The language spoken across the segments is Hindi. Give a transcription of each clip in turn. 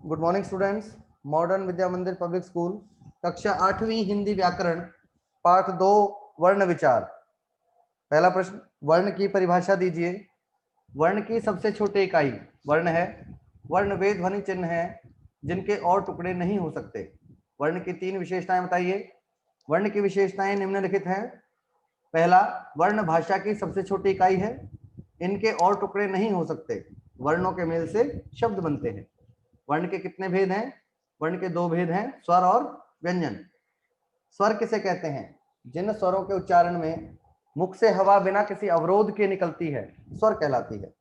Good morning students. मॉडर्न विद्या मंदिर पब्लिक स्कूल कक्षा 8वीं हिंदी व्याकरण पाठ 2 वर्ण विचार। पहला प्रश्न, वर्ण की परिभाषा दीजिए। वर्ण की सबसे छोटी इकाई वर्ण है। वर्ण वे ध्वनि चिन्ह है जिनके और टुकड़े नहीं हो सकते। वर्ण की 3 विशेषताएं बताइए। वर्ण की विशेषताएं निम्नलिखित हैं। पहला, वर्ण भाषा की सबसे छोटी इकाई है। इनके और टुकड़े नहीं हो सकते। वर्णों के मेल से शब्द बनते हैं। वर्ण के कितने भेद हैं? वर्ण के 2 भेद हैं, स्वर और व्यंजन। स्वर किसे कहते हैं? जिन स्वरों के उच्चारण में मुख से हवा बिना किसी अवरोध के निकलती है, स्वर कहलाती है।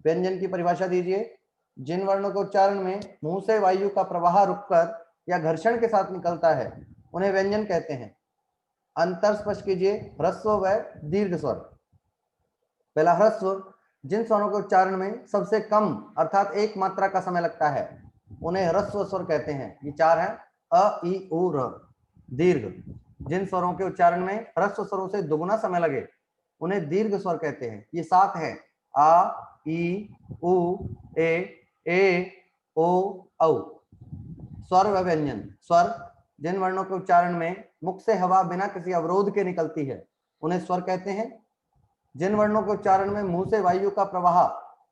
व्यंजन की परिभाषा दीजिए। जिन वर्णों के उच्चारण में मुंह से वायु का प्रवाह रुककर या घर्षण के साथ निकलता है, उन्हें व्यंजन कहते हैं। अंतर स्पष्ट कीजिए ह्रस्व व दीर्घ स्वर। पहला, ह्रस्व, जिन स्वरों के उच्चारण में सबसे कम अर्थात एक मात्रा का समय लगता है, उन्हें ह्रस्व स्वर कहते हैं। ये 4 हैं, अ, ई, उ, र। दीर्घ, जिन स्वरों के उच्चारण में ह्रस्व स्वरों से दुगुना समय लगे, उन्हें दीर्घ स्वर कहते हैं। ये 7 हैं, आ, ई, उ, ए, ओ, औ। स्वर व व्यंजन। स्वर, जिन वर्णों के उच्चारण में मुख से हवा बिना किसी अवरोध के निकलती है, उन्हें स्वर कहते हैं। जिन वर्णों के उच्चारण में मुंह से वायु का प्रवाह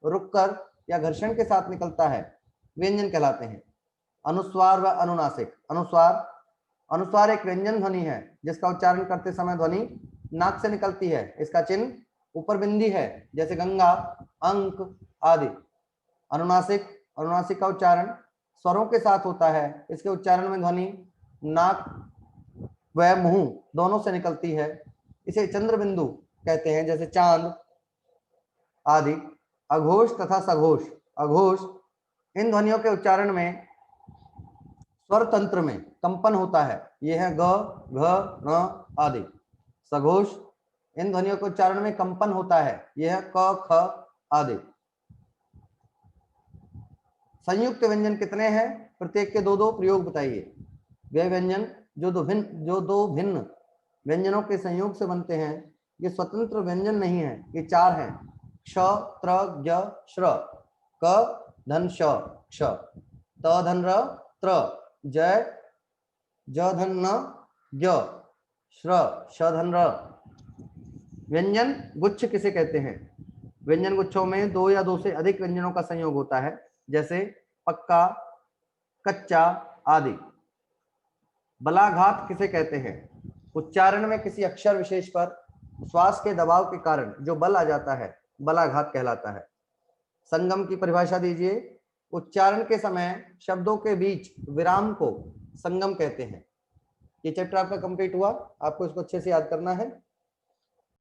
रुककर या घर्षण के साथ निकलता है, व्यंजन कहलाते हैं। अनुस्वार व अनुनासिक। अनुस्वार, अनुस्वार एक व्यंजन ध्वनि है जिसका उच्चारण करते समय ध्वनि नाक से निकलती है। इसका चिन्ह ऊपर बिंदी है, जैसे गंगा, अंक आदि। अनुनासिक, अनुनासिक का उच्चारण स्वरों के साथ होता है। इसके उच्चारण में ध्वनि नाक व मुंह दोनों से निकलती है। इसे चंद्र बिंदु कहते हैं, जैसे चांद आदि। अघोष तथा सघोष। अघोष, इन ध्वनियों के उच्चारण में स्वर तंत्र में कंपन होता है। ये है ग, घ, न आदि। सघोष, इन ध्वनियों के उच्चारण में कंपन होता है। यह है क, ख आदि। संयुक्त व्यंजन कितने हैं? प्रत्येक के 2-2 प्रयोग बताइए। वे व्यंजन जो दो भिन्न व्यंजनों के संयोग से बनते हैं, ये स्वतंत्र व्यंजन नहीं है। ये 4 हैं, क्ष, त्र, ज्ञ, श्र। क धन श, क्ष। त धन र, त्र। जय, ज धन न, ज्ञ। श्र, श धन र। व्यंजन गुच्छ किसे कहते हैं? व्यंजन गुच्छों में 2 या 2 से अधिक व्यंजनों का संयोग होता है, जैसे पक्का, कच्चा आदि। बलाघात किसे कहते हैं? उच्चारण में किसी अक्षर विशेष पर श्वास के दबाव के कारण जो बल आ जाता है, बलाघात कहलाता है। संगम की परिभाषा दीजिए। उच्चारण के समय शब्दों के बीच विराम को संगम कहते हैं। ये चैप्टर आपका कंप्लीट हुआ, आपको इसको अच्छे से याद करना है।